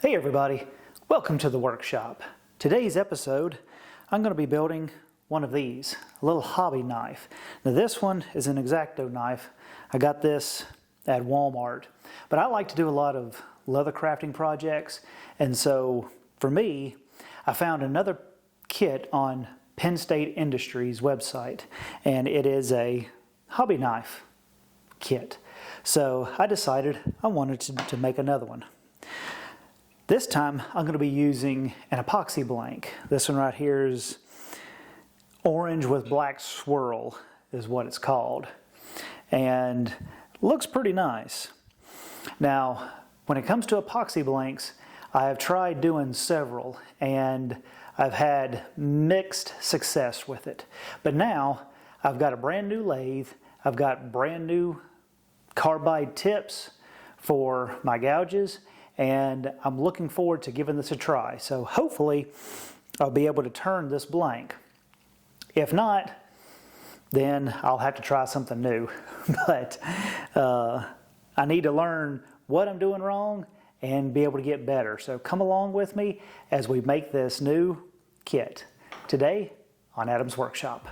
Hey everybody, welcome to the workshop. Today's episode, I'm going to be building one of these, a little hobby knife. Now this one is an X-Acto knife. I got this at Walmart, but I like to do a lot of leather crafting projects, and so for me, I found another kit on Penn State Industries website, and it is a hobby knife kit. So I decided I wanted to make another one. This time I'm going to be using an epoxy blank. This one right here is orange with black swirl is what it's called, and looks pretty nice. Now when it comes to epoxy blanks, I have tried doing several and I've had mixed success with it. But now I've got a brand new lathe, I've got brand new carbide tips for my gouges, and I'm looking forward to giving this a try. So hopefully I'll be able to turn this blank. If not, then I'll have to try something new. But I need to learn what I'm doing wrong and be able to get better. So come along with me as we make this new kit today on Adam's Workshop.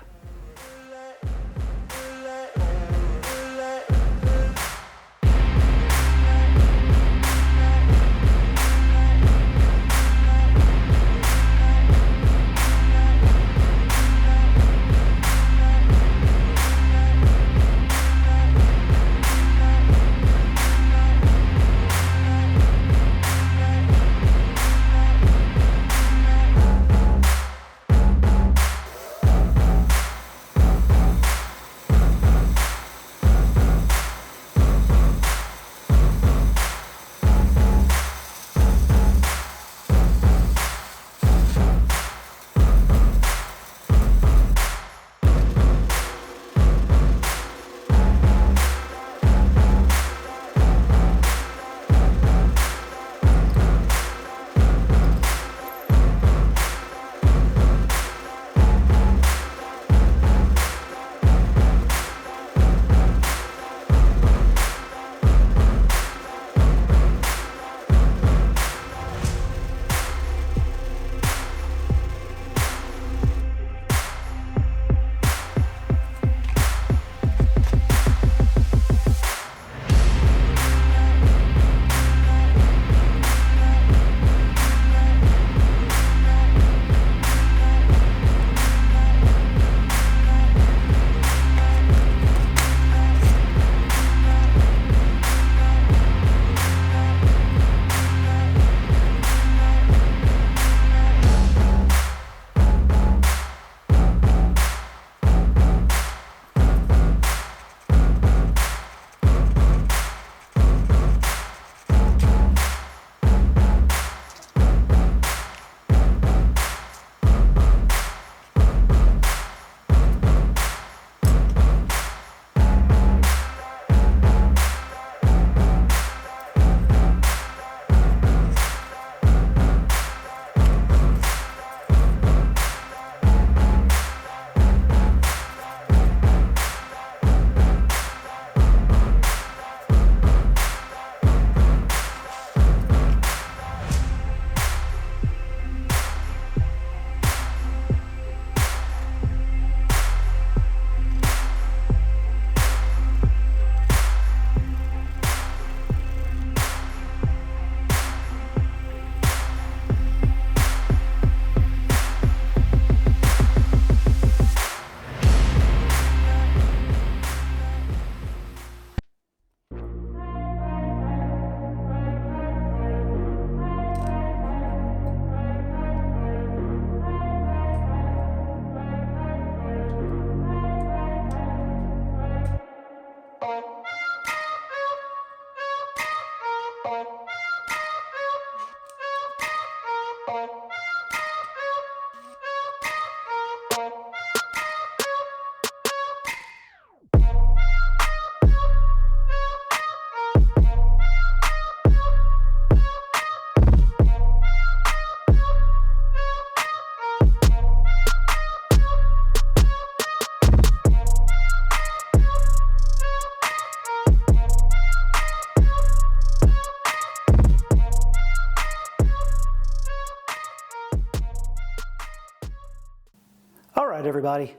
everybody.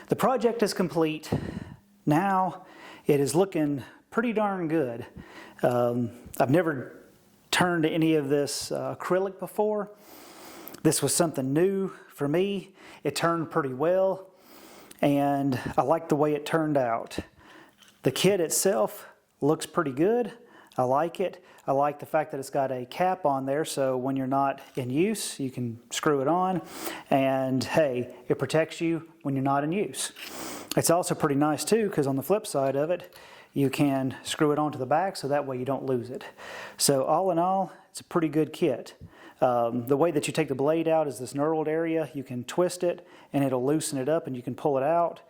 The project is complete. Now it is looking pretty darn good. I've never turned any of this acrylic before. This was something new for me. It turned pretty well, and I like the way it turned out. The kit itself looks pretty good. I like it. I like the fact that it's got a cap on there, so when you're not in use, you can screw it on. And hey, it protects you when you're not in use. It's also pretty nice too, because on the flip side of it, you can screw it onto the back so that way you don't lose it. So all in all, it's a pretty good kit. The way that you take the blade out is this knurled area. You can twist it and it'll loosen it up, and you can pull it out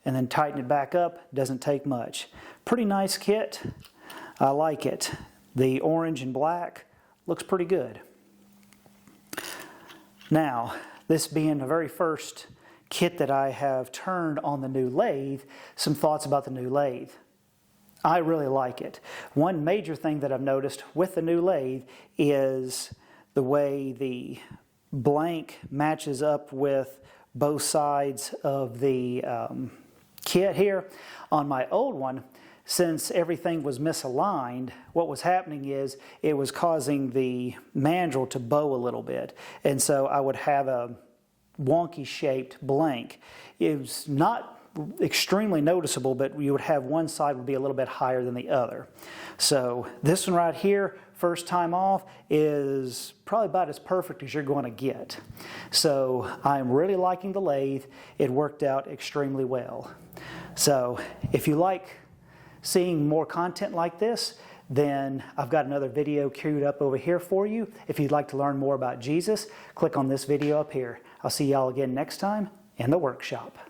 and then tighten it back up. Doesn't take much. Pretty nice kit. I like it. The orange and black looks pretty good. Now, this being the very first kit that I have turned on the new lathe, some thoughts about the new lathe. I really like it. One major thing that I've noticed with the new lathe is the way the blank matches up with both sides of the kit here. On my old one, since everything was misaligned, what was happening is it was causing the mandrel to bow a little bit. And so I would have a wonky shaped blank. It was not extremely noticeable, but you would have one side would be a little bit higher than the other. So this one right here, first time off, is probably about as perfect as you're going to get. So I'm really liking the lathe. It worked out extremely well. So if you like seeing more content like this, then I've got another video queued up over here for you. If you'd like to learn more about Jesus, click on this video up here. I'll see y'all again next time in the workshop.